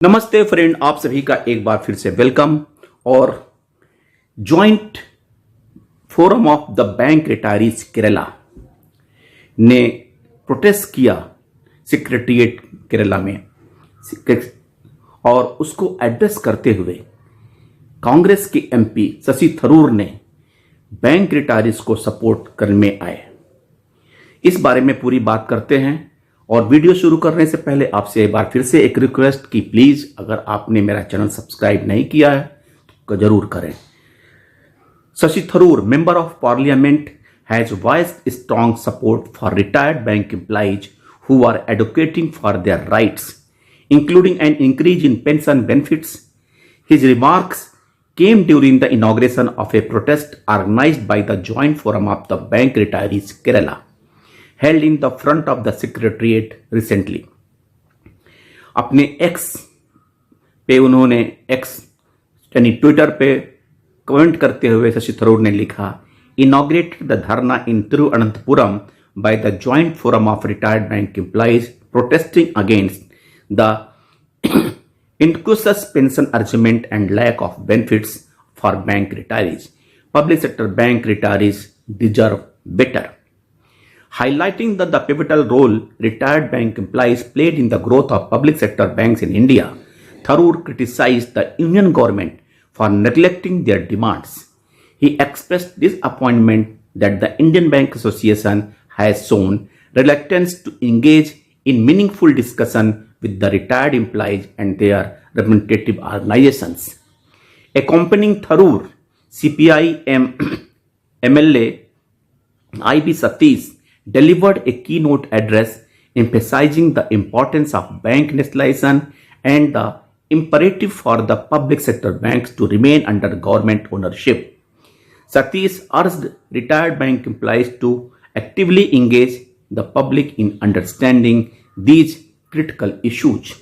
नमस्ते फ्रेंड, आप सभी का एक बार फिर से वेलकम। और joint forum of the bank retirees Kerala ने प्रोटेस्ट किया सेक्रेटरीट केरला में, और उसको एड्रेस करते हुए कांग्रेस के एमपी शशि थरूर ने बैंक रिटायरीज को सपोर्ट करने में आए। इस बारे में पूरी बात करते हैं। और वीडियो शुरू करने से पहले आपसे एक बार फिर से एक रिक्वेस्ट कि प्लीज अगर आपने मेरा चैनल सब्सक्राइब नहीं किया है तो जरूर करें। Shashi Tharoor, member of parliament, has voiced strong support for retired bank employees who are advocating for their rights, including an increase in pension benefits. His remarks came during the inauguration of a protest organized by the Joint Forum of the Bank Retirees Kerala, held in the front of the Secretariat recently. अपने x पे उन्होंने यानी Twitter पे comment करते हुए शशि थरूर ने लिखा, inaugurated the dharna in Thiruvananthapuram by the Joint Forum of Retired Bank Employees protesting against the inclusive pension arrangement and lack of benefits for bank retirees. Public sector bank retirees deserve better. Highlighting the pivotal role retired bank employees played in the growth of public sector banks in India, Tharoor criticized the union government for neglecting their demands. He expressed disappointment that the Indian Bank Association has shown reluctance to engage in meaningful discussion with the retired employees and their representative organizations. Accompanying Tharoor, CPI MLA IB Satish delivered a keynote address emphasizing the importance of bank nationalization and the imperative for the public sector banks to remain under government ownership. Satish urged retired bank employees to actively engage the public in understanding these critical issues.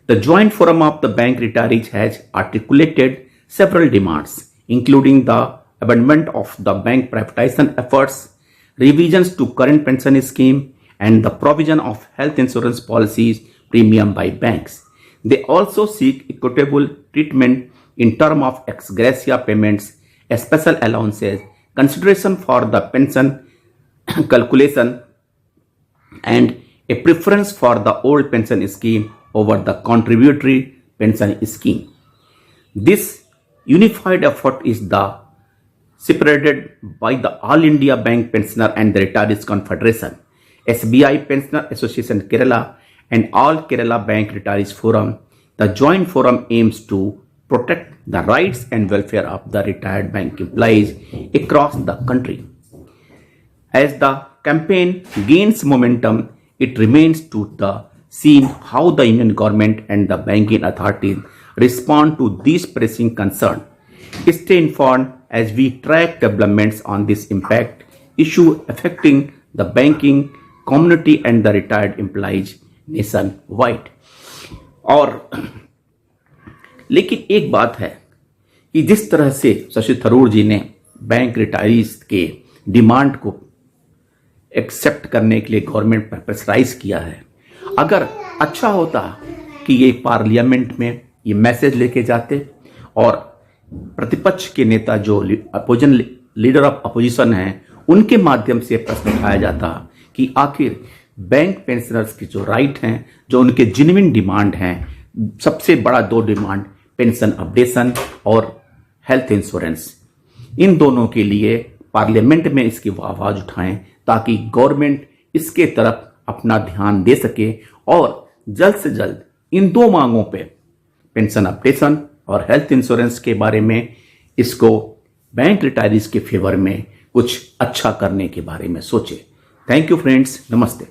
The Joint Forum of the Bank Retirees has articulated several demands, including the abandonment of the bank privatization efforts, revisions to current pension scheme, and the provision of health insurance policies premium by banks. They also seek equitable treatment in terms of ex gratia payments, special allowances, consideration for the pension calculation, and a preference for the old pension scheme over the contributory pension scheme. This unified effort is separated by the All India Bank Pensioner and the Retirees Confederation, SBI Pensioner Association Kerala, and All Kerala Bank Retirees Forum. The joint forum aims to protect the rights and welfare of the retired bank employees across the country. As the campaign gains momentum, it remains to the seen how the Indian government and the banking authorities respond to these pressing concerns. Stay informed as we track developments on this impact issue affecting the banking community and the retired employees nationwide. और लेकिन एक बात है कि जिस तरह से शशि थरूर जी ने बैंक रिटायरीज के डिमांड को एक्सेप्ट करने के लिए गवर्नमेंट पर प्रेशराइज किया है, अगर अच्छा होता कि ये पार्लियामेंट में ये मैसेज लेके जाते और प्रतिपक्ष के नेता जो अपोजिशन लीडर ऑफ अपोजिशन हैं उनके माध्यम से प्रश्न उठाया जाता कि आखिर बैंक पेंशनर्स की जो राइट हैं, जो उनके जेन्युइन डिमांड हैं, सबसे बड़ा दो डिमांड पेंशन अपडेशन और हेल्थ इंश्योरेंस, इन दोनों के लिए पार्लियामेंट में इसकी आवाज उठाएं ताकि गवर्नमेंट इसके तरफ अपना ध्यान दे सके और जल्द से जल्द इन दो मांगों पे पेंशन अपडेशन और हेल्थ इंश्योरेंस के बारे में इसको बैंक रिटायरीज के फेवर में कुछ अच्छा करने के बारे में सोचे। थैंक यू फ्रेंड्स, नमस्ते।